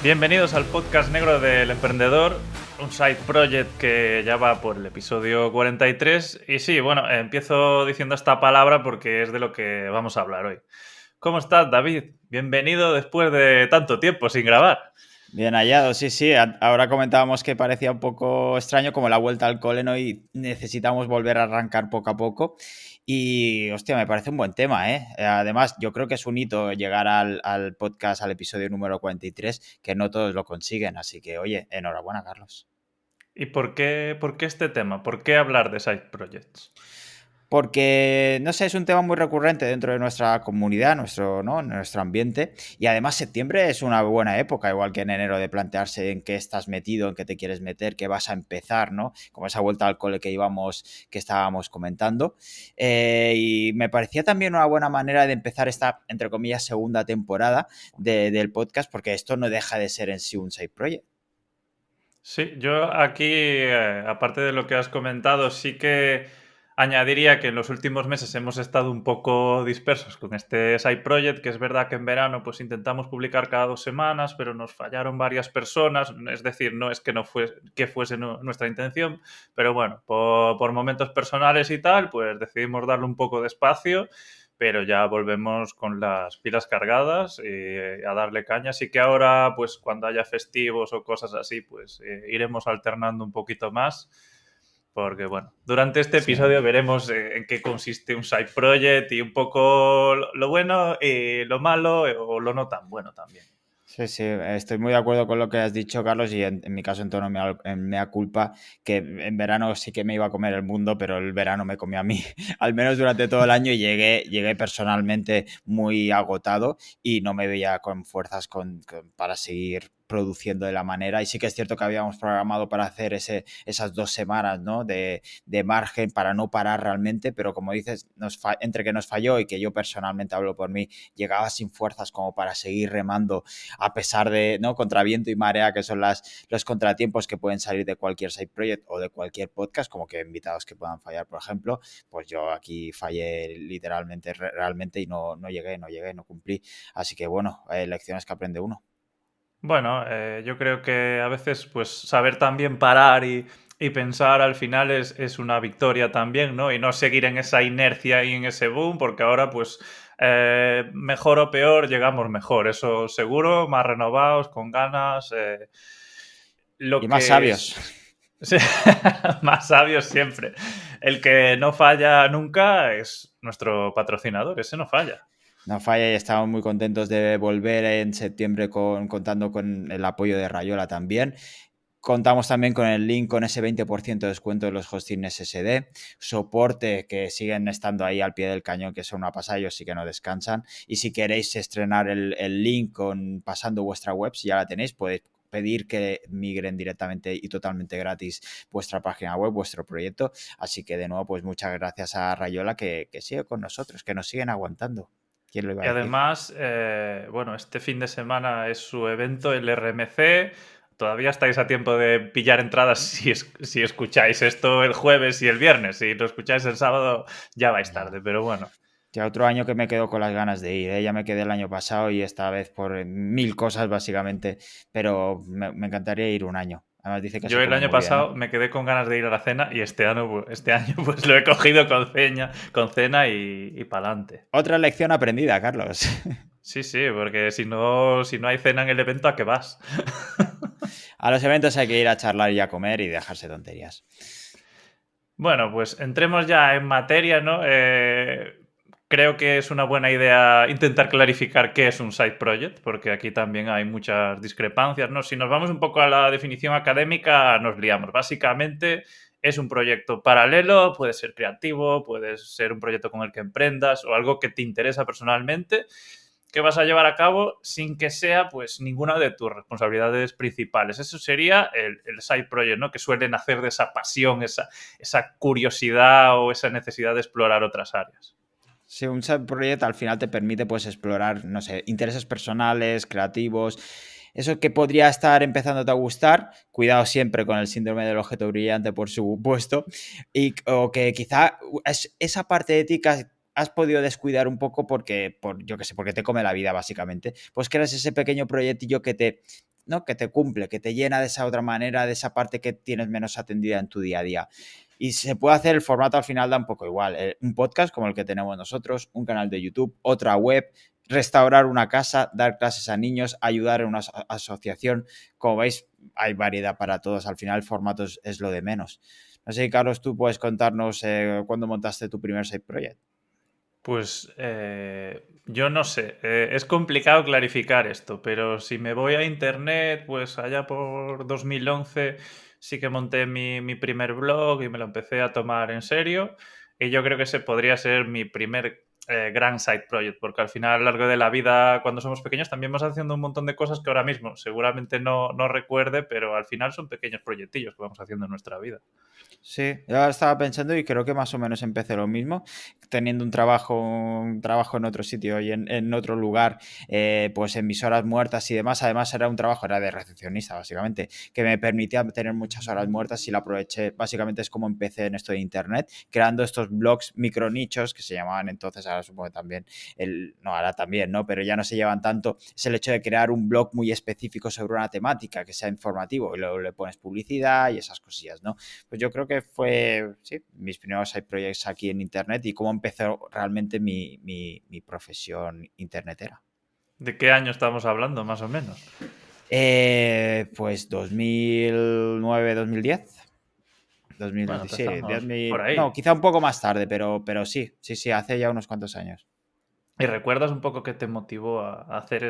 Bienvenidos al podcast negro del emprendedor, un side project que ya va por el episodio 43. Y sí, bueno, empiezo diciendo esta palabra porque es de lo que vamos a hablar hoy. ¿Cómo estás, David? Bienvenido después de tanto tiempo sin grabar. Bien hallado, sí, sí. Ahora comentábamos que parecía un poco extraño como la vuelta al cole, ¿no? Y necesitamos volver a arrancar poco a poco. Y, hostia, me parece un buen tema, ¿eh? Además, yo creo que es un hito llegar al podcast, al episodio número 43, que no todos lo consiguen. Así que, oye, enhorabuena, Carlos. ¿Y por qué este tema? ¿Por qué hablar de side projects? Porque, no sé, es un tema muy recurrente dentro de nuestra comunidad, nuestro ambiente. Y además septiembre es una buena época, igual que en enero, de plantearse en qué estás metido, en qué te quieres meter, qué vas a empezar, ¿no? Como esa vuelta al cole que estábamos comentando. Y me parecía también una buena manera de empezar esta, entre comillas, segunda temporada del podcast, porque esto no deja de ser en sí un side project. Sí, yo aquí, aparte de lo que has comentado, sí que añadiría que en los últimos meses hemos estado un poco dispersos con este side project, que es verdad que en verano pues intentamos publicar cada 2 semanas, pero nos fallaron varias personas, es decir, no es que no fuese nuestra intención, pero bueno, por momentos personales y tal, pues decidimos darle un poco de espacio, pero ya volvemos con las pilas cargadas y a darle caña. Así que ahora, pues cuando haya festivos o cosas así, pues iremos alternando un poquito más. Porque, bueno, durante este Sí. episodio veremos en qué consiste un side project y un poco lo bueno y lo malo o lo no tan bueno también. Sí, sí, estoy muy de acuerdo con lo que has dicho, Carlos, y en mi caso en tono en mea culpa, que en verano sí que me iba a comer el mundo, pero el verano me comió a mí, al menos durante todo el año, y llegué personalmente muy agotado y no me veía con fuerzas para seguir produciendo de la manera. Y sí que es cierto que habíamos programado para hacer esas 2 semanas, ¿no? de margen para no parar realmente, pero como dices, entre que nos falló y que yo personalmente hablo por mí, llegaba sin fuerzas como para seguir remando a pesar de, ¿no? Contra viento y marea, que son los contratiempos que pueden salir de cualquier side project o de cualquier podcast, como que invitados que puedan fallar, por ejemplo. Pues yo aquí fallé literalmente, realmente, y no llegué, no cumplí. Así que bueno, lecciones que aprende uno. Bueno, yo creo que a veces pues saber también parar y pensar al final es una victoria también, ¿no? Y no seguir en esa inercia y en ese boom, porque ahora pues mejor o peor llegamos mejor, eso seguro, más renovados, con ganas. Lo Y más que sabios. es sí, más sabios siempre. El que no falla nunca es nuestro patrocinador, ese no falla. No falla y estamos muy contentos de volver en septiembre contando con el apoyo de Rayola también. Contamos también con el link con ese 20% de descuento de los hosting SSD, soporte que siguen estando ahí al pie del cañón, que son una pasada, ellos sí que no descansan. Y si queréis estrenar el link pasando vuestra web, si ya la tenéis, podéis pedir que migren directamente y totalmente gratis vuestra página web, vuestro proyecto. Así que de nuevo, pues muchas gracias a Rayola que sigue con nosotros, que nos siguen aguantando. ¿Quién lo iba Y a decir? además, bueno, este fin de semana es su evento, el RMC. Todavía estáis a tiempo de pillar entradas si escucháis esto el jueves y el viernes. Si lo escucháis el sábado, ya vais Ya. tarde, pero bueno. Ya otro año que me quedo con las ganas de ir, ¿eh? Ya me quedé el año pasado y esta vez por mil cosas básicamente, pero me encantaría ir un año. Además dice que se Yo el come año muy bien, ¿no? pasado me quedé con ganas de ir a la cena y este año pues lo he cogido con cena y pa'lante. Otra lección aprendida, Carlos. Sí, sí, porque si no hay cena en el evento, ¿a qué vas? A los eventos hay que ir a charlar y a comer y dejarse tonterías. Bueno, pues entremos ya en materia, ¿no? Creo que es una buena idea intentar clarificar qué es un side project, porque aquí también hay muchas discrepancias, ¿no? Si nos vamos un poco a la definición académica, nos liamos. Básicamente es un proyecto paralelo, puede ser creativo, puede ser un proyecto con el que emprendas o algo que te interesa personalmente, que vas a llevar a cabo sin que sea pues ninguna de tus responsabilidades principales. Eso sería el side project, ¿no? Que suelen hacer de esa pasión, esa curiosidad o esa necesidad de explorar otras áreas. Si un side project al final te permite pues explorar, no sé, intereses personales, creativos, eso que podría estar empezándote a gustar, cuidado siempre con el síndrome del objeto brillante, por supuesto, o que quizá esa parte de ti que has podido descuidar un poco porque, yo qué sé, porque te come la vida básicamente, pues creas ese pequeño proyectillo ¿no? Que te cumple, que te llena de esa otra manera, de esa parte que tienes menos atendida en tu día a día. Y se puede hacer, el formato al final da un poco igual. Un podcast como el que tenemos nosotros, un canal de YouTube, otra web, restaurar una casa, dar clases a niños, ayudar en una asociación. Como veis, hay variedad para todos. Al final el formato es lo de menos. No sé, Carlos, tú puedes contarnos cuándo montaste tu primer side project. Pues yo no sé, es complicado clarificar esto, pero si me voy a internet, pues allá por 2011 sí que monté mi primer blog y me lo empecé a tomar en serio. Y yo creo que ese podría ser mi primer gran side project, porque al final a lo largo de la vida, cuando somos pequeños, también vamos haciendo un montón de cosas que ahora mismo seguramente no recuerde, pero al final son pequeños proyectillos que vamos haciendo en nuestra vida. Sí, yo estaba pensando y creo que más o menos empecé lo mismo, teniendo un trabajo en otro sitio y en otro lugar, pues en mis horas muertas y demás. Además era un trabajo, era de recepcionista básicamente, que me permitía tener muchas horas muertas y la aproveché. Básicamente es como empecé en esto de internet, creando estos blogs micronichos que se llamaban entonces, ahora supongo que también, no, ahora también, ¿no? Pero ya no se llevan tanto. Es el hecho de crear un blog muy específico sobre una temática que sea informativo y luego le pones publicidad y esas cosillas, ¿no? Pues yo creo que fue, sí, mis primeros side projects aquí en internet y cómo empezó realmente mi profesión internetera. ¿De qué año estamos hablando, más o menos? Pues 2009, 2010. Bueno, 2010, sí, empezamos por no, ahí. quizá un poco más tarde, pero sí, sí, sí, hace ya unos cuantos años. ¿Y recuerdas un poco qué te motivó a hacer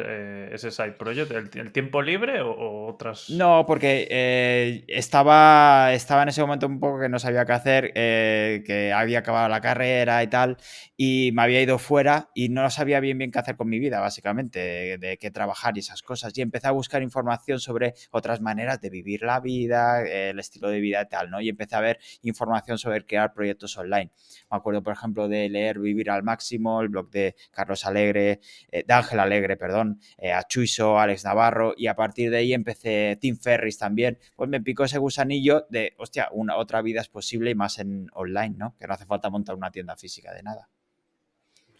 ese side project? ¿El tiempo libre o otras? No, porque estaba en ese momento un poco que no sabía qué hacer, que había acabado la carrera y tal, y me había ido fuera y no sabía bien qué hacer con mi vida, básicamente, de qué trabajar y esas cosas. Y empecé a buscar información sobre otras maneras de vivir la vida, el estilo de vida y tal, ¿no? Y empecé a ver información sobre crear proyectos online. Me acuerdo, por ejemplo, de leer Vivir al Máximo, el blog de Carlos Alegre, de Ángel Alegre, perdón, a Chuiso, Alex Navarro, y a partir de ahí empecé Tim Ferris también, pues me picó ese gusanillo de, hostia, otra vida es posible y más en online, ¿no? Que no hace falta montar una tienda física de nada.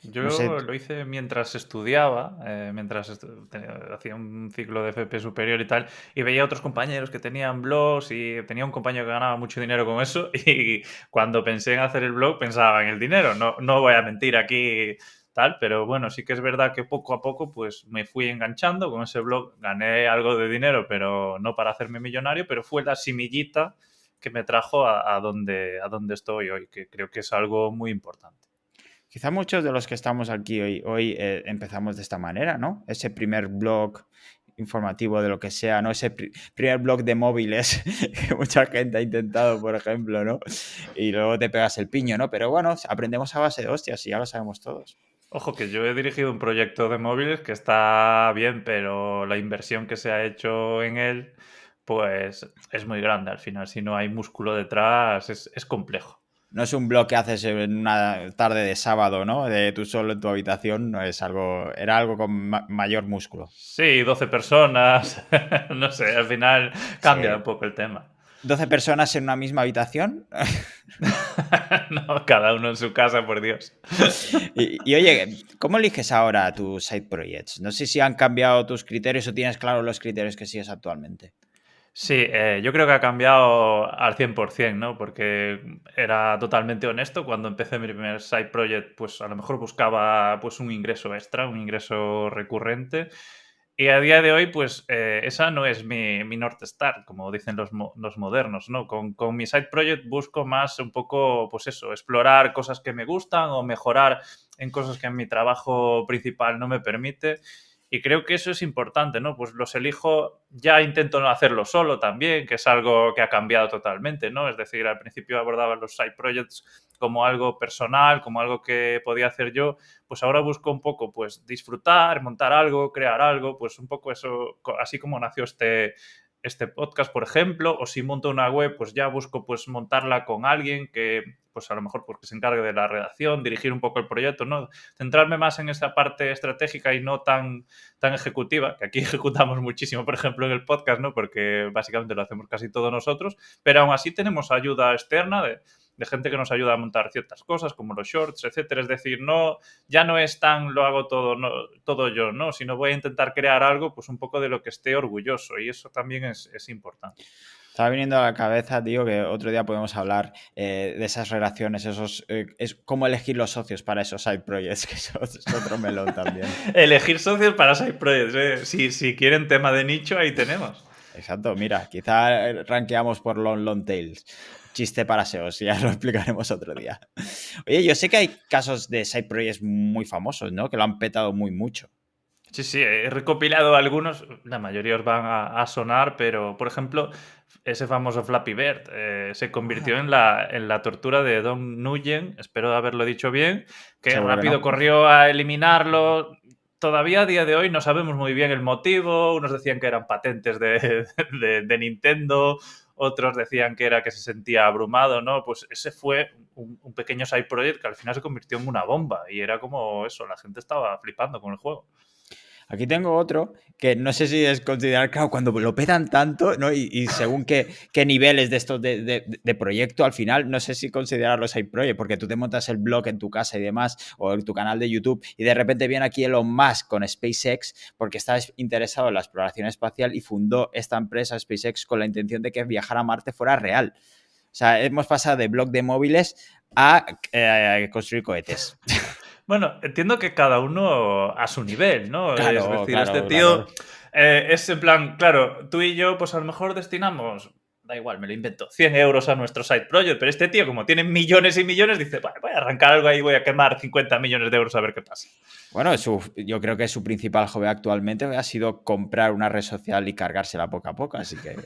No sé, Yo lo hice mientras estudiaba, mientras hacía un ciclo de FP superior y tal, y veía a otros compañeros que tenían blogs y tenía un compañero que ganaba mucho dinero con eso y cuando pensé en hacer el blog pensaba en el dinero, no voy a mentir aquí tal, pero bueno, sí que es verdad que poco a poco pues me fui enganchando con ese blog, gané algo de dinero, pero no para hacerme millonario, pero fue la semillita que me trajo a donde estoy hoy, que creo que es algo muy importante. quizá muchos de los que estamos aquí hoy empezamos de esta manera, ¿no? Ese primer blog informativo de lo que sea, ¿no? Ese primer blog de móviles que mucha gente ha intentado, por ejemplo, ¿no? Y luego te pegas el piño, ¿no? Pero bueno, aprendemos a base de hostias y ya lo sabemos todos. Ojo, que yo he dirigido un proyecto de móviles que está bien, pero la inversión que se ha hecho en él, pues es muy grande al final. Si no hay músculo detrás, es complejo. No es un blog que haces en una tarde de sábado, ¿no? De tú solo en tu habitación, no es algo, era algo con mayor músculo. Sí, 12 personas, no sé, al final cambia un Sí. poco el tema. 12 personas en una misma habitación. No, cada uno en su casa, por Dios. Y oye, ¿cómo eliges ahora tus side projects? No sé si han cambiado tus criterios o tienes claro los criterios que sigues actualmente. Sí, yo creo que ha cambiado al 100%, ¿no? Porque era totalmente honesto. Cuando empecé mi primer side project, pues a lo mejor buscaba pues un ingreso extra, un ingreso recurrente. Y a día de hoy, pues esa no es mi North Star, como dicen los modernos, ¿no? Con mi side project busco más un poco, pues eso, explorar cosas que me gustan o mejorar en cosas que en mi trabajo principal no me permite. Y creo que eso es importante, ¿no? Pues los elijo, ya intento no hacerlo solo también, que es algo que ha cambiado totalmente, ¿no? Es decir, al principio abordaba los side projects como algo personal, como algo que podía hacer yo, pues ahora busco un poco, pues disfrutar, montar algo, crear algo, pues un poco eso, así como nació este podcast, por ejemplo, o si monto una web, pues ya busco pues montarla con alguien que, pues a lo mejor porque se encargue de la redacción, dirigir un poco el proyecto, ¿no? Centrarme más en esa parte estratégica y no tan ejecutiva, que aquí ejecutamos muchísimo, por ejemplo, en el podcast, ¿no? Porque básicamente lo hacemos casi todos nosotros, pero aún así tenemos ayuda externa de gente que nos ayuda a montar ciertas cosas, como los shorts, etcétera. Es decir, no, ya no es tan lo hago todo, no, todo yo, ¿no? Sino voy a intentar crear algo, pues un poco de lo que esté orgulloso, y eso también es importante. Estaba viniendo a la cabeza, tío, que otro día podemos hablar de esas relaciones, es cómo elegir los socios para esos side projects, que eso es otro melón también. Elegir socios para side projects. Si quieren tema de nicho, ahí tenemos. Exacto, mira, quizá rankeamos por long tails. Chiste para SEOs, ya lo explicaremos otro día. Oye, yo sé que hay casos de side projects muy famosos, ¿no? Que lo han petado muy mucho. Sí, sí, he recopilado algunos, la mayoría os van a sonar, pero por ejemplo, ese famoso Flappy Bird se convirtió en la tortura de Don Nguyen, espero haberlo dicho bien, que Seguro que rápido no. corrió a eliminarlo. Todavía a día de hoy no sabemos muy bien el motivo, unos decían que eran patentes de Nintendo, otros decían que era que se sentía abrumado, ¿no? Pues ese fue un pequeño side project que al final se convirtió en una bomba y era como eso, la gente estaba flipando con el juego. Aquí tengo otro que no sé si es considerar, claro, cuando lo petan tanto, ¿no? Y según qué niveles de estos de proyecto, al final, no sé si considerarlo side project, porque tú te montas el blog en tu casa y demás, o en tu canal de YouTube, y de repente viene aquí Elon Musk con SpaceX, porque está interesado en la exploración espacial y fundó esta empresa SpaceX con la intención de que viajar a Marte fuera real. O sea, hemos pasado de blog de móviles a construir cohetes. Bueno, entiendo que cada uno a su nivel, ¿no? Es Claro, decir, este claro, tío claro. es en plan, claro, tú y yo, pues a lo mejor destinamos, da igual, me lo invento, 100 euros a nuestro side project, pero este tío, como tiene millones y millones, dice, voy a arrancar algo ahí, voy a quemar 50 millones de euros a ver qué pasa. Bueno, yo creo que su principal hobby actualmente ha sido comprar una red social y cargársela poco a poco, así que...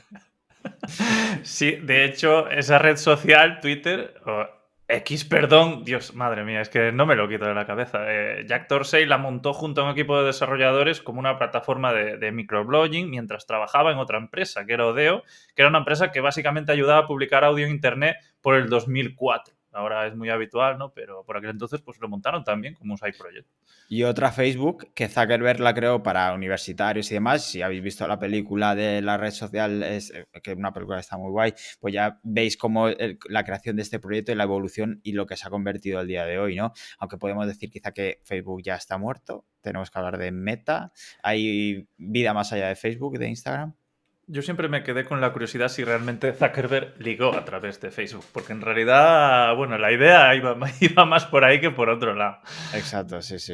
Sí, de hecho, esa red social, Twitter, o X, perdón, Dios, madre mía, es que no me lo quito de la cabeza. Jack Dorsey la montó junto a un equipo de desarrolladores como una plataforma de microblogging mientras trabajaba en otra empresa, que era Odeo, que era una empresa que básicamente ayudaba a publicar audio en Internet por el 2004. Ahora es muy habitual, ¿no? Pero por aquel entonces pues lo montaron también como un side project. Y otra Facebook que Zuckerberg la creó para universitarios y demás. Si habéis visto la película de la red social, que es una película que está muy guay, pues ya veis cómo la creación de este proyecto y la evolución y lo que se ha convertido el día de hoy, ¿no? Aunque podemos decir quizá que Facebook ya está muerto, tenemos que hablar de Meta. ¿Hay vida más allá de Facebook, de Instagram? Yo siempre me quedé con la curiosidad si realmente Zuckerberg ligó a través de Facebook, porque en realidad, bueno, la idea iba más por ahí que por otro lado. Exacto, sí, sí.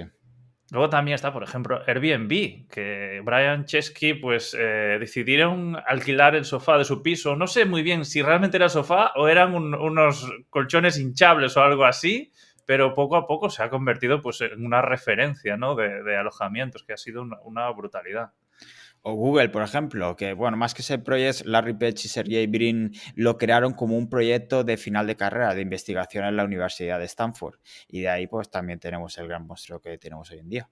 Luego también está, por ejemplo, Airbnb, que Brian Chesky pues decidieron alquilar el sofá de su piso. No sé muy bien si realmente era sofá o eran unos colchones hinchables o algo así, pero poco a poco se ha convertido pues en una referencia, ¿no? de alojamientos, que ha sido una brutalidad. O Google, por ejemplo, que bueno, más que ese proyecto, Larry Page y Sergey Brin lo crearon como un proyecto de final de carrera de investigación en la Universidad de Stanford. Y de ahí pues también tenemos el gran monstruo que tenemos hoy en día.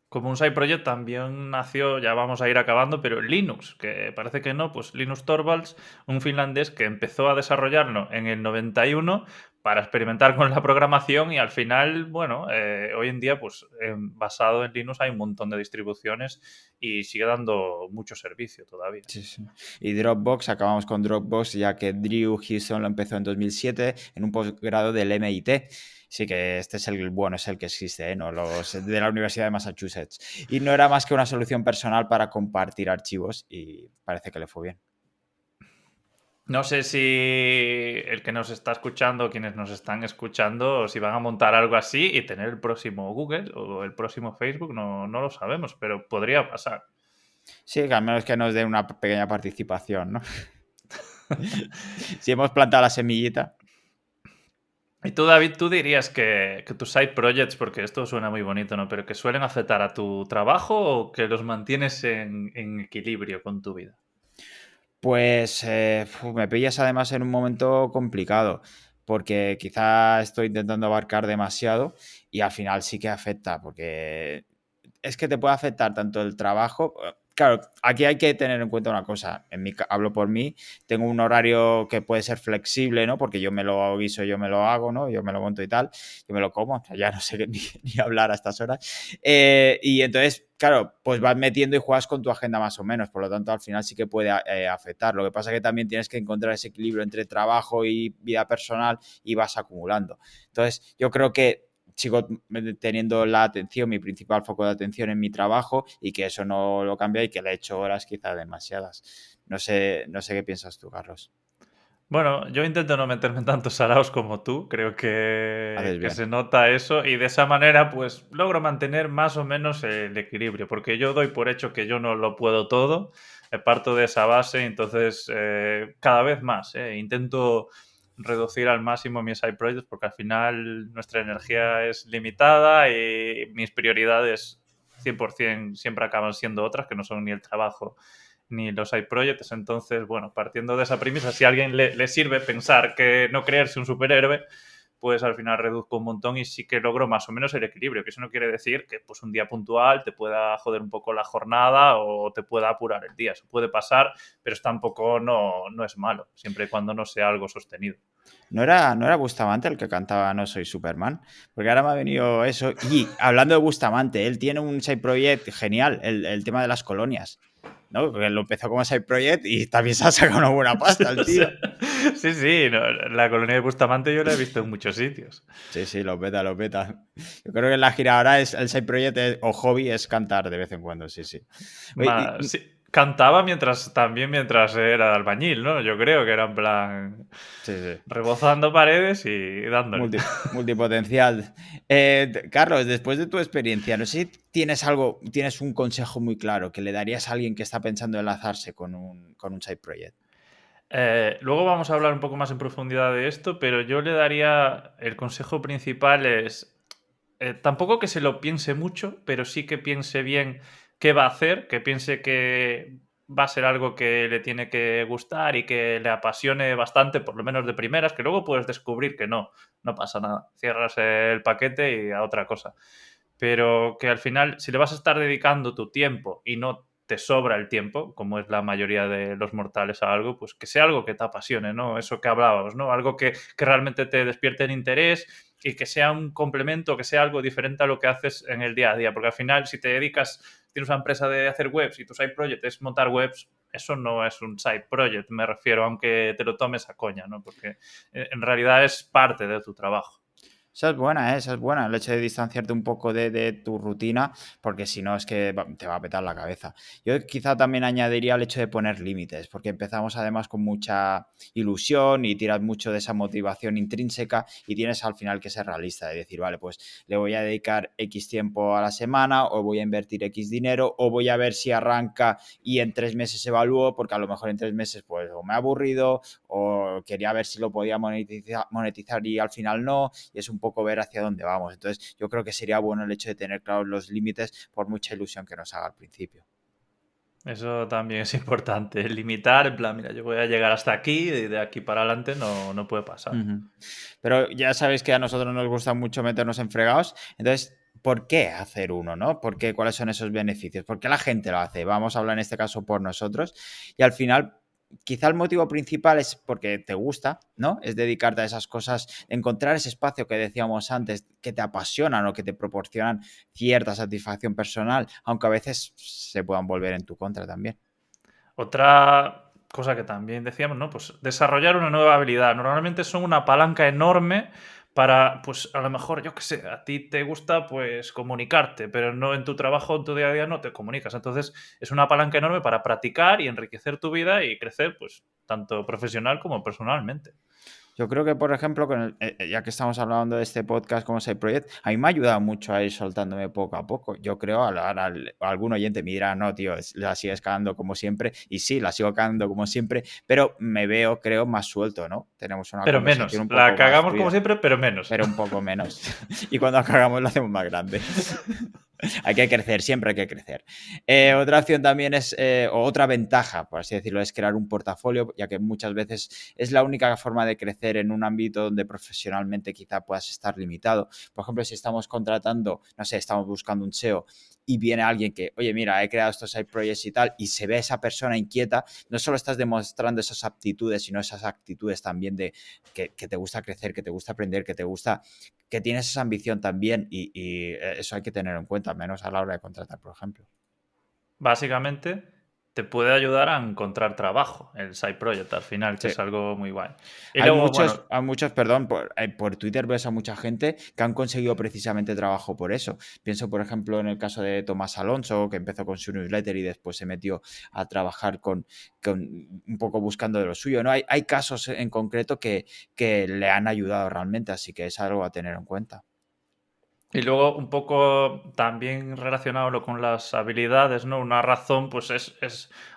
Como un side project también nació, ya vamos a ir acabando, pero Linux, que parece que no, pues Linus Torvalds, un finlandés que empezó a desarrollarlo en el 91 para experimentar con la programación y al final, bueno, hoy en día, pues basado en Linux hay un montón de distribuciones y sigue dando mucho servicio todavía. Sí, sí. Y Dropbox, acabamos con Dropbox, ya que Drew Houston lo empezó en 2007 en un posgrado del MIT. Sí que este es el bueno, es el que existe, ¿eh? No los de la Universidad de Massachusetts. Y no era más que una solución personal para compartir archivos y parece que le fue bien. No sé si el que nos está escuchando, quienes nos están escuchando, si van a montar algo así y tener el próximo Google o el próximo Facebook, no lo sabemos, pero podría pasar. Sí, que al menos que nos dé una pequeña participación, ¿no? Si hemos plantado la semillita. Y tú, David, tú dirías que tus side projects, porque esto suena muy bonito, ¿no? Pero que suelen afectar a tu trabajo o que los mantienes en equilibrio con tu vida. Pues me pillas además en un momento complicado, porque quizá estoy intentando abarcar demasiado y al final sí que afecta, porque es que te puede afectar tanto el trabajo. claro, aquí hay que tener en cuenta una cosa. Hablo por mí, tengo un horario que puede ser flexible, ¿no? Porque yo me lo guiso, yo me lo hago, ¿no? Yo me lo monto y tal, yo me lo como, ya no sé ni hablar a estas horas. Y entonces, claro, pues vas metiendo y juegas con tu agenda más o menos, por lo tanto, al final sí que puede afectar. Lo que pasa es que también tienes que encontrar ese equilibrio entre trabajo y vida personal y vas acumulando. Entonces, yo creo que sigo teniendo la atención, mi principal foco de atención en mi trabajo y que eso no lo cambia y que le he hecho horas quizás demasiadas. No sé qué piensas tú, Carlos. Bueno, yo intento no meterme en tantos saraos como tú, creo Haces que bien. se nota eso y de esa manera pues logro mantener más o menos el equilibrio, porque yo doy por hecho que yo no lo puedo todo, parto de esa base, entonces cada vez más intento reducir al máximo mis side projects porque al final nuestra energía es limitada y mis prioridades 100% siempre acaban siendo otras que no son ni el trabajo ni los side projects. Entonces, bueno, partiendo de esa premisa, si a alguien le sirve pensar que no creerse un superhéroe, pues al final reduzco un montón y sí que logro más o menos el equilibrio, que eso no quiere decir que pues un día puntual te pueda joder un poco la jornada o te pueda apurar el día. Eso puede pasar, pero tampoco no es malo, siempre y cuando no sea algo sostenido. ¿No era Bustamante el que cantaba No soy Superman? Porque ahora me ha venido eso. Y hablando de Bustamante, él tiene un side project genial, el tema de las colonias, ¿no? Porque lo empezó como side project y también se ha sacado una buena pasta el tío. Sí, sí, no, la colonia de Bustamante yo la he visto en muchos sitios. Sí, sí, lo peta, lo peta. Yo creo que la gira ahora es el side project o hobby es cantar de vez en cuando, sí, sí. Oye, Sí, cantaba mientras era albañil, ¿no? Yo creo que era en plan sí, sí. rebozando paredes y dándole. Multipotencial. Carlos, después de tu experiencia, no sé si tienes un consejo muy claro que le darías a alguien que está pensando en lanzarse con un side project. Luego vamos a hablar un poco más en profundidad de esto, pero yo le daría el consejo principal es tampoco que se lo piense mucho, pero sí que piense bien qué va a hacer, que piense que va a ser algo que le tiene que gustar y que le apasione bastante, por lo menos de primeras, que luego puedes descubrir que no pasa nada. Cierras el paquete y a otra cosa. Pero que al final, si le vas a estar dedicando tu tiempo y no te sobra el tiempo, como es la mayoría de los mortales a algo, pues que sea algo que te apasione, ¿no? Eso que hablábamos, ¿no? Algo que realmente te despierte en interés y que sea un complemento, que sea algo diferente a lo que haces en el día a día. Porque al final, si te dedicas, tienes una empresa de hacer webs y tu side project es montar webs, eso no es un side project, me refiero, aunque te lo tomes a coña, ¿no? Porque en realidad es parte de tu trabajo. Esa es buena, el hecho de distanciarte un poco de tu rutina, porque si no es que te va a petar la cabeza. Yo quizá también añadiría el hecho de poner límites, porque empezamos además con mucha ilusión y tiras mucho de esa motivación intrínseca y tienes al final que ser realista, de decir, vale, pues le voy a dedicar X tiempo a la semana o voy a invertir X dinero o voy a ver si arranca y en 3 meses evalúo, porque a lo mejor en 3 meses pues o me ha aburrido o quería ver si lo podía monetizar y al final no, y es un poco ver hacia dónde vamos. Entonces, yo creo que sería bueno el hecho de tener claros los límites por mucha ilusión que nos haga al principio. Eso también es importante, limitar, en plan, mira, yo voy a llegar hasta aquí y de aquí para adelante no puede pasar. Ujú. Pero ya sabéis que a nosotros nos gusta mucho meternos en fregados, entonces, ¿por qué hacer uno, no? ¿Por qué? ¿Cuáles son esos beneficios? ¿Por qué la gente lo hace? Vamos a hablar en este caso por nosotros y al final quizá el motivo principal es porque te gusta, ¿no? Es dedicarte a esas cosas, encontrar ese espacio que decíamos antes, que te apasionan o que te proporcionan cierta satisfacción personal, aunque a veces se puedan volver en tu contra también. Otra cosa que también decíamos, ¿no? Pues desarrollar una nueva habilidad. Normalmente son una palanca enorme para, pues a lo mejor, yo qué sé, a ti te gusta pues comunicarte, pero no en tu trabajo, en tu día a día no te comunicas. Entonces es una palanca enorme para practicar y enriquecer tu vida y crecer, pues tanto profesional como personalmente. Yo creo que, por ejemplo, ya que estamos hablando de este podcast como Side Project, a mí me ha ayudado mucho a ir soltándome poco a poco. Yo creo, algún oyente me dirá, no, tío, la sigues cagando como siempre. Y sí, la sigo cagando como siempre, pero me veo, creo, más suelto, ¿no? Tenemos una Pero conversación menos. un La poco más cagamos como fluida, siempre, pero menos. pero un poco menos. Y cuando acabamos lo hacemos más grande. Hay que crecer, siempre hay que crecer. Otra opción también es, o otra ventaja, por así decirlo, es crear un portafolio, ya que muchas veces es la única forma de crecer en un ámbito donde profesionalmente quizá puedas estar limitado. Por ejemplo, si estamos contratando, no sé, estamos buscando un SEO y viene alguien que, oye, mira, he creado estos side projects y tal, y se ve esa persona inquieta, no solo estás demostrando esas aptitudes, sino esas actitudes también de que te gusta crecer, que te gusta aprender, que te gusta que tienes esa ambición también y eso hay que tener en cuenta, al menos a la hora de contratar, por ejemplo. Básicamente, te puede ayudar a encontrar trabajo, el side project al final, que Sí. es algo muy guay. Y luego, bueno, Hay muchos, perdón, por Twitter ves a mucha gente que han conseguido precisamente trabajo por eso. Pienso, por ejemplo, en el caso de Tomás Alonso, que empezó con su newsletter y después se metió a trabajar con un poco buscando de lo suyo. ¿No? Hay casos en concreto que le han ayudado realmente, así que es algo a tener en cuenta. y luego un poco también relacionado con las habilidades, ¿no? Una razón, pues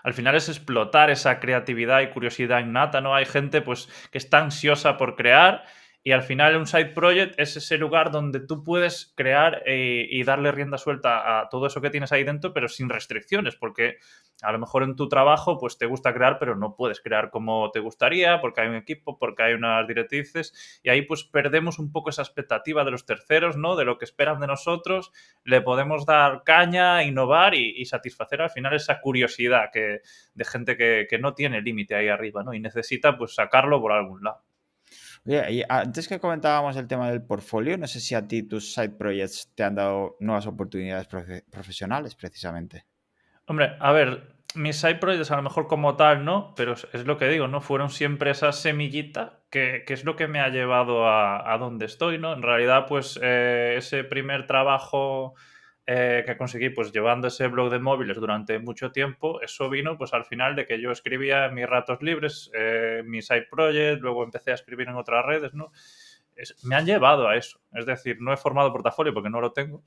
al final es explotar esa creatividad y curiosidad innata, ¿no? Hay gente, pues, que está ansiosa por crear y al final un side project es ese lugar donde tú puedes crear y darle rienda suelta a todo eso que tienes ahí dentro, pero sin restricciones, porque a lo mejor en tu trabajo, pues te gusta crear, pero no puedes crear como te gustaría, porque hay un equipo, porque hay unas directrices, y ahí pues perdemos un poco esa expectativa de los terceros, ¿no? De lo que esperan de nosotros, le podemos dar caña, innovar y satisfacer al final esa curiosidad de gente que no tiene límite ahí arriba, ¿no? Y necesita pues sacarlo por algún lado. Oye, y antes que comentábamos el tema del portfolio, no sé si a ti tus side projects te han dado nuevas oportunidades profesionales, precisamente. Hombre, a ver, mis side projects a lo mejor como tal, ¿no? Pero es lo que digo, ¿no? Fueron siempre esa semillita que es lo que me ha llevado a donde estoy, ¿no? En realidad, pues ese primer trabajo que conseguí, pues llevando ese blog de móviles durante mucho tiempo, eso vino pues al final de que yo escribía en mis ratos libres, mis side projects, luego empecé a escribir en otras redes, ¿no? Me han llevado a eso. Es decir, no he formado portafolio porque no lo tengo,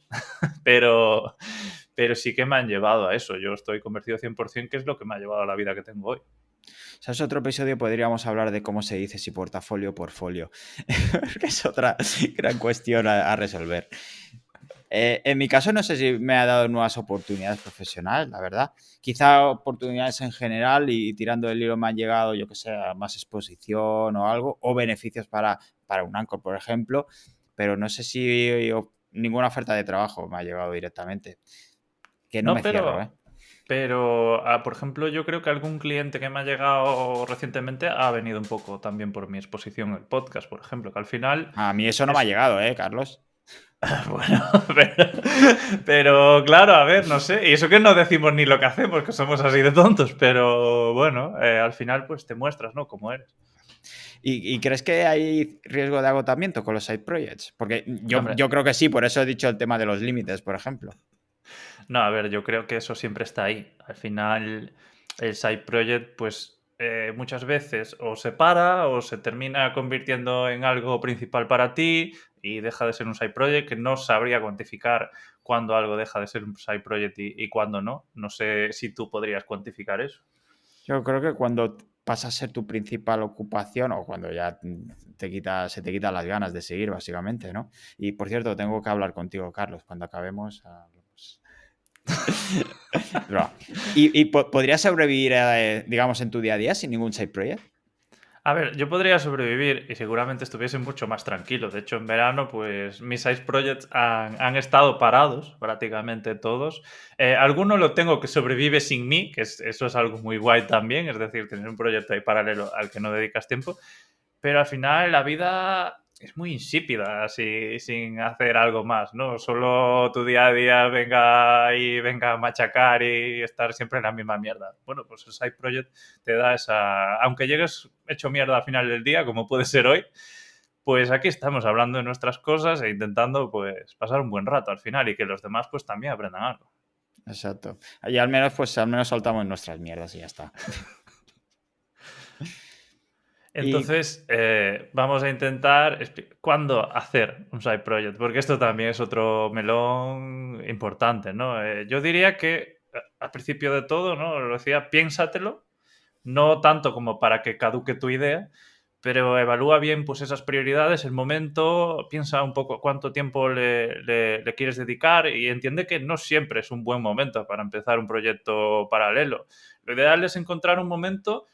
pero, pero sí que me han llevado a eso. Yo estoy convencido 100% que es lo que me ha llevado a la vida que tengo hoy. ¿Sabes? Otro episodio podríamos hablar de cómo se dice si portafolio o portfolio, que es otra gran cuestión a resolver. En mi caso no sé si me ha dado nuevas oportunidades profesionales, la verdad. Quizá oportunidades en general y tirando del hilo me han llegado, yo que sé, a más exposición o algo, o beneficios para un Anchor, por ejemplo, pero no sé si ninguna oferta de trabajo me ha llegado directamente. Que no No, me cierro, ¿eh? pero por ejemplo, yo creo que algún cliente que me ha llegado recientemente ha venido un poco también por mi exposición en el podcast, por ejemplo, que al final A mí eso no me ha es, llegado, ¿eh, Carlos? bueno, pero claro, a ver, no sé. Y eso que no decimos ni lo que hacemos, que somos así de tontos, pero bueno, al final pues te muestras, ¿no? Cómo eres. ¿Y crees que hay riesgo de agotamiento con los side projects? Porque No, yo hombre, creo que sí, por eso he dicho el tema de los límites, por ejemplo. no, a ver, yo creo que eso siempre está ahí. Al final, el side project, pues muchas veces o se para o se termina convirtiendo en algo principal para ti y deja de ser un side project, que no sabría cuantificar cuándo algo deja de ser un side project y cuándo no. No sé si tú podrías cuantificar eso. Yo creo que cuando pasa a ser tu principal ocupación o cuando ya se te quitan las ganas de seguir, básicamente, ¿no? Y por cierto, tengo que hablar contigo, Carlos, cuando acabemos. Hablamos. No. ¿Y podrías sobrevivir, digamos, en tu día a día sin ningún side project? A ver, yo podría sobrevivir y seguramente estuviese mucho más tranquilo. De hecho, en verano, pues mis side projects han estado parados, prácticamente todos. Alguno lo tengo que sobrevive sin mí, eso es algo muy guay también, es decir, tener un proyecto ahí paralelo al que no dedicas tiempo. Pero al final la vida es muy insípida sin hacer algo más, ¿no? Solo tu día a día venga a machacar y estar siempre en la misma mierda. Bueno, pues el side project te da esa... Aunque llegues hecho mierda al final del día, como puede ser hoy, pues aquí estamos hablando de nuestras cosas e intentando pues pasar un buen rato al final y que los demás pues también aprendan algo. Exacto. Y al menos, pues, al menos soltamos nuestras mierdas y ya está. Y Entonces, vamos a intentar cuándo hacer un side project, porque esto también es otro melón importante, ¿no? Yo diría que al principio de todo, ¿no? Lo decía, piénsatelo, no tanto como para que caduque tu idea, pero evalúa bien pues esas prioridades, el momento, piensa un poco cuánto tiempo le quieres dedicar y entiende que no siempre es un buen momento para empezar un proyecto paralelo. Lo ideal es encontrar un momento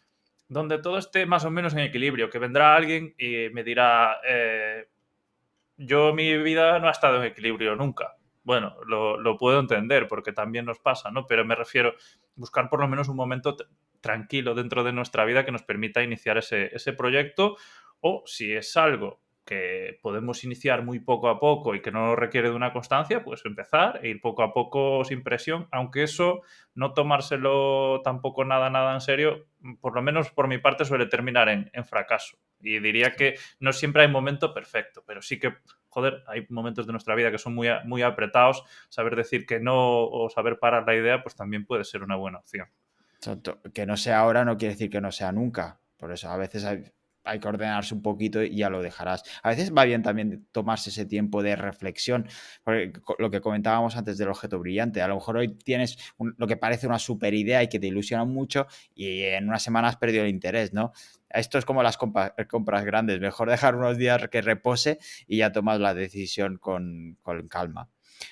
donde todo esté más o menos en equilibrio, que vendrá alguien y me dirá, yo mi vida no ha estado en equilibrio nunca. Bueno, lo puedo entender porque también nos pasa, ¿no? Pero me refiero a buscar por lo menos un momento tranquilo dentro de nuestra vida que nos permita iniciar ese proyecto, o si es algo que podemos iniciar muy poco a poco y que no requiere de una constancia, pues empezar e ir poco a poco sin presión, aunque eso, no tomárselo tampoco nada en serio, por lo menos por mi parte suele terminar en fracaso. Y diría que no siempre hay momento perfecto, pero sí que, joder, hay momentos de nuestra vida que son muy apretados. Saber decir que no o saber parar la idea, pues también puede ser una buena opción. Que no sea ahora no quiere decir que no sea nunca. Por eso a veces hay que ordenarse un poquito y ya lo dejarás. A veces va bien también tomarse ese tiempo de reflexión, porque lo que comentábamos antes del objeto brillante, a lo mejor hoy tienes lo que parece una super idea y que te ilusiona mucho y en una semana has perdido el interés, ¿no? Esto es como las compras grandes, mejor dejar unos días que repose y ya tomas la decisión con calma.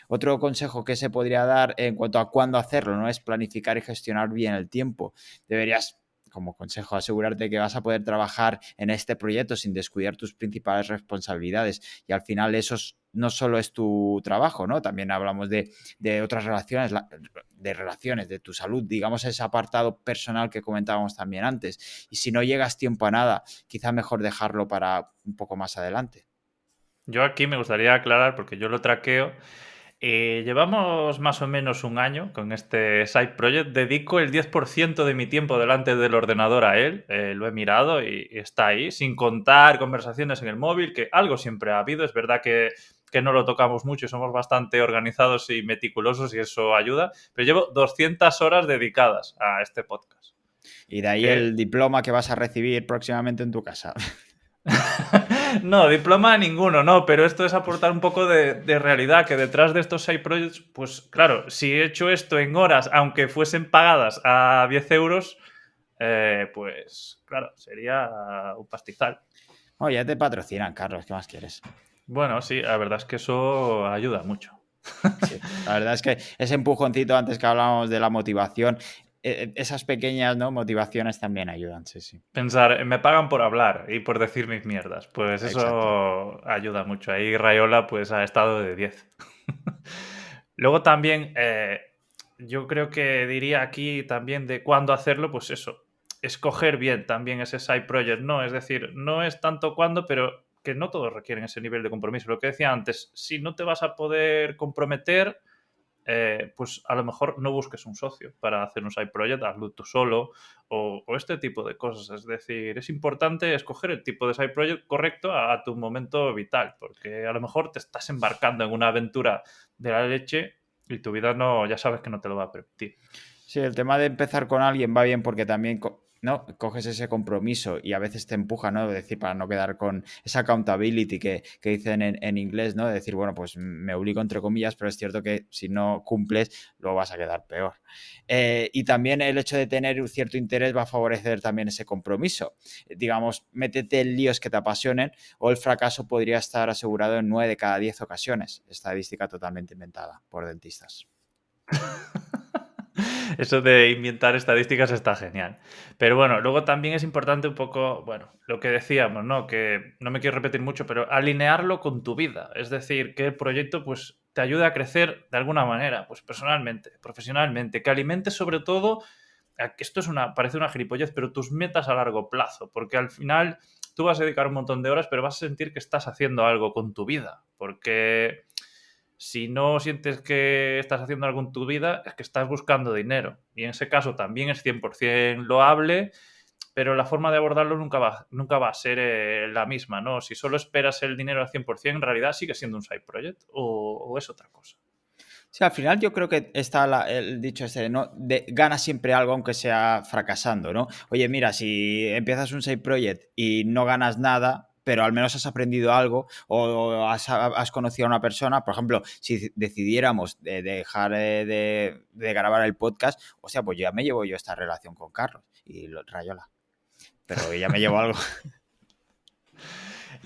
Otro consejo que se podría dar en cuanto a cuándo hacerlo, ¿no? Es planificar y gestionar bien el tiempo. Deberías, como consejo, asegurarte que vas a poder trabajar en este proyecto sin descuidar tus principales responsabilidades. Y al final eso no solo es tu trabajo, ¿no? También hablamos de otras relaciones, de relaciones, de tu salud, digamos ese apartado personal que comentábamos también antes. Y si no llegas tiempo a nada, quizá mejor dejarlo para un poco más adelante. Yo aquí me gustaría aclarar, porque yo lo traqueo. Llevamos más o menos un año con este side project. Dedico el 10% de mi tiempo delante del ordenador a él. Lo he mirado y está ahí, sin contar conversaciones en el móvil, que algo siempre ha habido. Es verdad que no lo tocamos mucho y somos bastante organizados y meticulosos y eso ayuda. Pero llevo 200 horas dedicadas a este podcast. Y de ahí Que el diploma que vas a recibir próximamente en tu casa. no, diploma ninguno, no, pero esto es aportar un poco de realidad, que detrás de estos side projects, pues claro, si he hecho esto en horas, aunque fuesen pagadas a 10 euros, pues claro, sería un pastizal. Oh, ya te patrocinan, Carlos, ¿qué más quieres? Bueno, sí, la verdad es que eso ayuda mucho. Sí, la verdad es que ese empujoncito antes que hablábamos de la motivación, esas pequeñas, ¿no? Motivaciones también ayudan, sí, sí. Pensar, me pagan por hablar y por decir mis mierdas, pues Exacto. eso ayuda mucho. Ahí Rayola pues ha estado de 10. Luego también, yo creo que diría aquí también de cuándo hacerlo, pues eso, escoger bien también ese side project, ¿no? Es decir, no es tanto cuándo, pero que no todos requieren ese nivel de compromiso. Lo que decía antes, si no te vas a poder comprometer, pues a lo mejor no busques un socio para hacer un side project, hazlo tú solo o este tipo de cosas. Es decir, es importante escoger el tipo de side project correcto a tu momento vital, porque a lo mejor te estás embarcando en una aventura de la leche y tu vida no, ya sabes que no te lo va a permitir. Sí, el tema de empezar con alguien va bien porque también, ¿no? Coges ese compromiso y a veces te empuja, ¿no? Es decir, para no quedar con esa accountability que dicen en inglés, ¿no? De decir, bueno, pues me obligo entre comillas, pero es cierto que si no cumples, luego vas a quedar peor. Y también el hecho de tener un cierto interés va a favorecer también ese compromiso. Digamos, métete en líos que te apasionen o el fracaso podría estar asegurado en 9 de cada 10 ocasiones. Estadística totalmente inventada por dentistas. Eso de inventar estadísticas está genial. Pero bueno, luego también es importante un poco, bueno, lo que decíamos, ¿no? Que no me quiero repetir mucho, pero alinearlo con tu vida. Es decir, que el proyecto pues te ayude a crecer de alguna manera, pues personalmente, profesionalmente, que alimente sobre todo, que esto es parece una gilipollez, pero tus metas a largo plazo, porque al final tú vas a dedicar un montón de horas, pero vas a sentir que estás haciendo algo con tu vida, porque si no sientes que estás haciendo algo en tu vida, es que estás buscando dinero. Y en ese caso también es 100% loable, pero la forma de abordarlo nunca va a ser la misma, ¿no? Si solo esperas el dinero al 100%, en realidad sigue siendo un side project o es otra cosa. Sí, al final yo creo que está el dicho este, ¿no? Gana siempre algo aunque sea fracasando, ¿no? Oye, mira, si empiezas un side project y no ganas nada, pero al menos has aprendido algo o has conocido a una persona, por ejemplo, si decidiéramos dejar de grabar el podcast, o sea, pues ya me llevo yo esta relación con Carlos y Rayola, pero ya me llevo algo.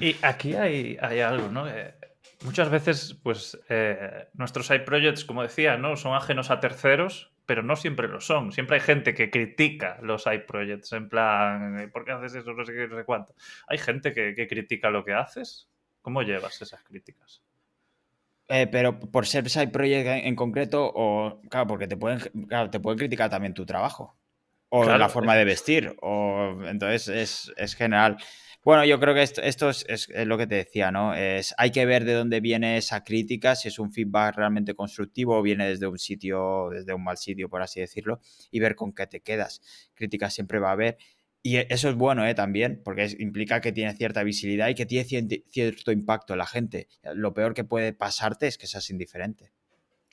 Y aquí hay algo, ¿no? Muchas veces, pues, nuestros side projects, como decía, ¿no? Son ajenos a terceros, pero no siempre lo son. Siempre hay gente que critica los side projects, en plan, ¿por qué haces eso? No sé qué, no sé cuánto. ¿Hay gente que critica lo que haces? ¿Cómo llevas esas críticas? Pero por ser side project en concreto, o claro, porque claro, te pueden criticar también tu trabajo. O la Claro, forma de vestir. O entonces es general. Bueno, yo creo que esto es lo que te decía, ¿no? Hay que ver de dónde viene esa crítica, si es un feedback realmente constructivo o viene desde un sitio, desde un mal sitio, por así decirlo, y ver con qué te quedas. Críticas siempre va a haber. Y eso es bueno, también, porque implica que tiene cierta visibilidad y que tiene cierto impacto en la gente. Lo peor que puede pasarte es que seas indiferente.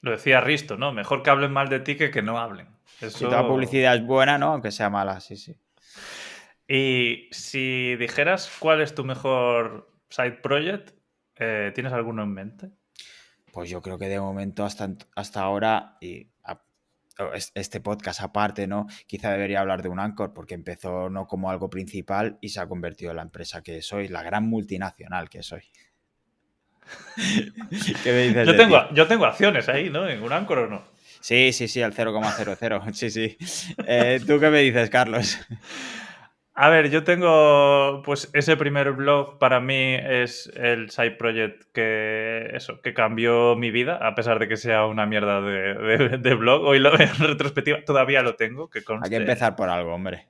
lo decía Risto, ¿no? Mejor que hablen mal de ti que no hablen. Si toda Eso. publicidad es buena, ¿no? Aunque sea mala, sí, sí. Y si dijeras cuál es tu mejor side project, ¿tienes alguno en mente? Pues yo creo que de momento hasta ahora, este podcast aparte, ¿no? Quizá debería hablar de un Anchor, porque empezó no como algo principal y se ha convertido en la empresa que soy, la gran multinacional que soy. ¿Qué me dices de ti? Yo tengo acciones ahí, ¿no? ¿En un Anchor o no? Sí, sí, sí, al 0,00. Sí, sí. ¿Tú qué me dices, Carlos? A ver, yo tengo, pues ese primer blog para mí es el side project que cambió mi vida, a pesar de que sea una mierda de blog. Hoy en retrospectiva todavía lo tengo, que Hay que conste. empezar por algo, hombre.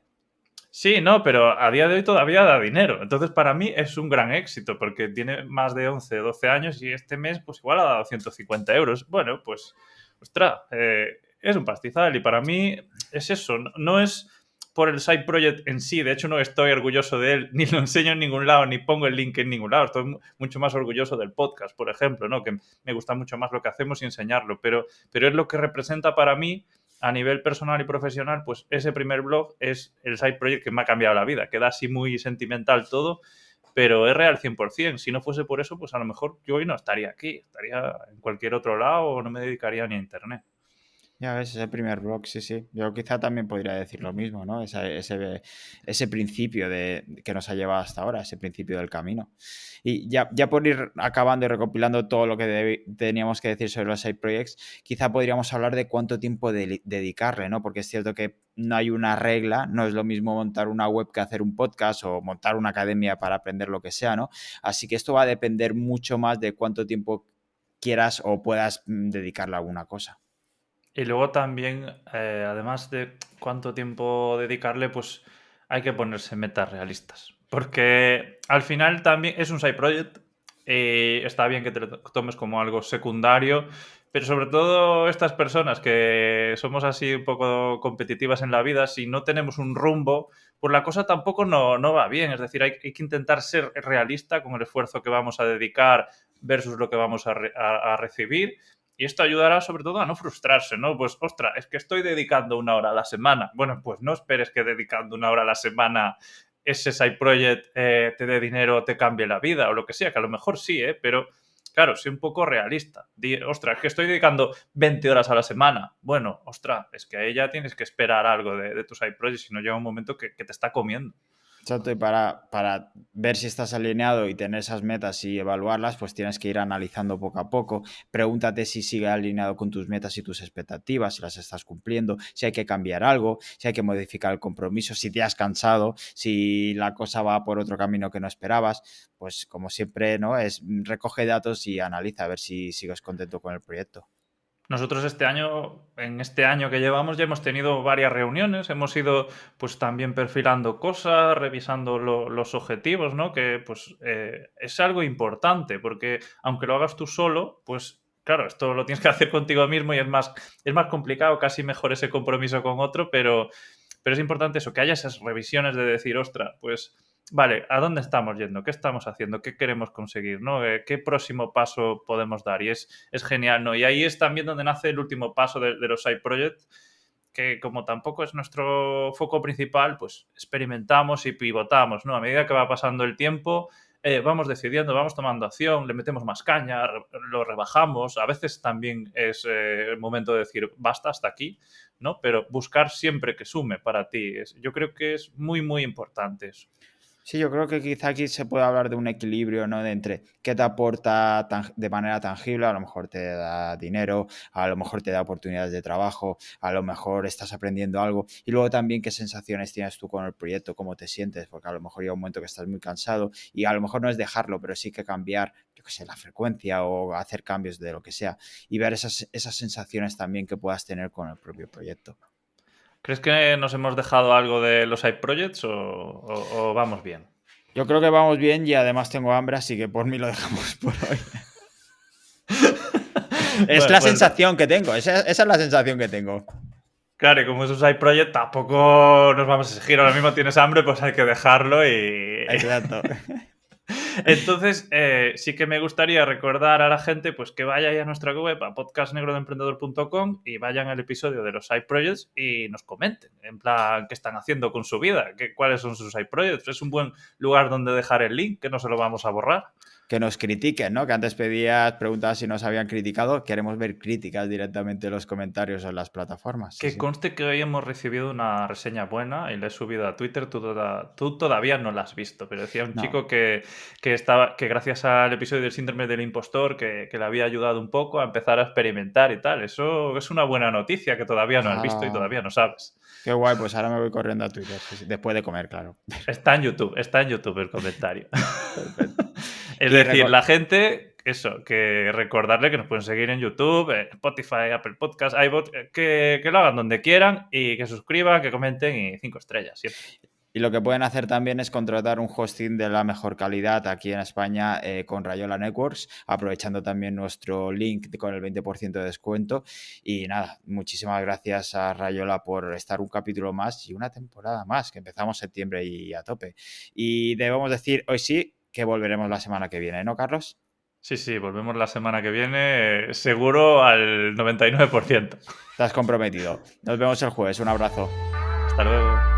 Sí, no, pero a día de hoy todavía da dinero. Entonces, para mí es un gran éxito porque tiene más de 11 o 12 años y este mes, pues igual ha dado 150 euros. Bueno, pues, ostras, es un pastizal y para mí es eso. No es por el side project en sí. De hecho, no estoy orgulloso de él, ni lo enseño en ningún lado, ni pongo el link en ningún lado. Estoy mucho más orgulloso del podcast, por ejemplo, ¿no? Que me gusta mucho más lo que hacemos y enseñarlo. Pero es lo que representa para mí a nivel personal y profesional, pues ese primer blog es el side project que me ha cambiado la vida. Queda así muy sentimental todo, pero es real 100%. Si no fuese por eso, pues a lo mejor yo hoy no estaría aquí, estaría en cualquier otro lado o no me dedicaría ni a internet. Ya ves, ese primer blog, sí, sí. Yo quizá también podría decir lo mismo, ¿no? Ese principio que nos ha llevado hasta ahora, ese principio del camino. Y ya por ir acabando y recopilando todo lo que teníamos que decir sobre los side projects, quizá podríamos hablar de cuánto tiempo dedicarle, ¿no? Porque es cierto que no hay una regla, no es lo mismo montar una web que hacer un podcast o montar una academia para aprender lo que sea, ¿no? Así que esto va a depender mucho más de cuánto tiempo quieras o puedas dedicarle a alguna cosa. Y luego también, además de cuánto tiempo dedicarle, pues hay que ponerse metas realistas. Porque al final también es un side project. Y está bien que te lo tomes como algo secundario. Pero sobre todo estas personas que somos así un poco competitivas en la vida, si no tenemos un rumbo, pues la cosa tampoco no va bien. Es decir, hay que intentar ser realista con el esfuerzo que vamos a dedicar versus lo que vamos a recibir. Y esto ayudará sobre todo a no frustrarse, ¿no? Pues, ostras, es que estoy dedicando una hora a la semana. Bueno, pues no esperes que dedicando una hora a la semana ese side project te dé dinero o te cambie la vida o lo que sea, que a lo mejor sí, ¿eh? Pero claro, sé un poco realista. Ostras, es que estoy dedicando 20 horas a la semana. Bueno, ostras, es que a ella tienes que esperar algo de tu side project, si no llega un momento que te está comiendo. Exacto, y para ver si estás alineado y tener esas metas y evaluarlas, pues tienes que ir analizando poco a poco. Pregúntate si sigue alineado con tus metas y tus expectativas, si las estás cumpliendo, si hay que cambiar algo, si hay que modificar el compromiso, si te has cansado, si la cosa va por otro camino que no esperabas. Pues como siempre, ¿no? Recoge datos y analiza a ver si sigues contento con el proyecto. Nosotros este año, en este año que llevamos, ya hemos tenido varias reuniones, hemos ido pues también perfilando cosas, revisando los objetivos, ¿no? Que pues es algo importante, porque aunque lo hagas tú solo, pues claro, esto lo tienes que hacer contigo mismo y es más complicado, casi mejor ese compromiso con otro, pero es importante eso, que haya esas revisiones de decir, ostras, pues vale, ¿a dónde estamos yendo? ¿Qué estamos haciendo? ¿Qué queremos conseguir? ¿No? ¿Qué próximo paso podemos dar? Y es genial, ¿no? Y ahí es también donde nace el último paso de los side projects, que como tampoco es nuestro foco principal, pues experimentamos y pivotamos, ¿no? A medida que va pasando el tiempo, vamos decidiendo, vamos tomando acción, le metemos más caña, lo rebajamos. A veces también es el momento de decir, basta hasta aquí, ¿no? Pero buscar siempre que sume para ti. Yo creo que es muy, muy importante eso. Sí, yo creo que quizá aquí se puede hablar de un equilibrio, ¿no? De entre qué te aporta de manera tangible, a lo mejor te da dinero, a lo mejor te da oportunidades de trabajo, a lo mejor estás aprendiendo algo, y luego también qué sensaciones tienes tú con el proyecto, cómo te sientes, porque a lo mejor llega un momento que estás muy cansado y a lo mejor no es dejarlo, pero sí que cambiar, yo qué sé, la frecuencia o hacer cambios de lo que sea y ver esas sensaciones también que puedas tener con el propio proyecto. ¿Crees que nos hemos dejado algo de los side projects o vamos bien? Yo creo que vamos bien y además tengo hambre, así que por mí lo dejamos por hoy. Es Bueno, la pues sensación que tengo, esa es la sensación que tengo. claro, y como es un side project, tampoco nos vamos a exigir. Ahora mismo tienes hambre, pues hay que dejarlo y... Exacto. Entonces, sí que me gustaría recordar a la gente pues que vaya ahí a nuestra web, a podcastnegrodeemprendedor.com y vayan al episodio de los side projects y nos comenten, en plan, qué están haciendo con su vida, cuáles son sus side projects. Es un buen lugar donde dejar el link, que no se lo vamos a borrar. Que nos critiquen, ¿no? Que antes pedías, preguntabas si nos habían criticado. Queremos ver críticas directamente en los comentarios o en las plataformas. Sí, Que sí. conste que hoy hemos recibido una reseña buena y la he subido a Twitter. Tú todavía no la has visto, pero decía un No. chico que gracias al episodio del síndrome del impostor que le había ayudado un poco a empezar a experimentar y tal. Eso es una buena noticia que todavía no has visto y Ah, todavía no sabes. qué guay, pues ahora me voy corriendo a Twitter. Sí, sí. Después de comer, claro. Está en YouTube el comentario. Perfecto. Es Y decir, la gente, eso, que recordarle que nos pueden seguir en YouTube, en Spotify, Apple Podcasts, iBot, que lo hagan donde quieran y que suscriban, que comenten y 5 estrellas siempre. Y lo que pueden hacer también es contratar un hosting de la mejor calidad aquí en España con Rayola Networks, aprovechando también nuestro link con el 20% de descuento. Y nada, muchísimas gracias a Rayola por estar un capítulo más y una temporada más, que empezamos septiembre y a tope. Y debemos decir hoy sí que volveremos la semana que viene, ¿no, Carlos? Sí, sí, volvemos la semana que viene, seguro al 99%. Estás comprometido. Nos vemos el jueves. Un abrazo. Hasta luego.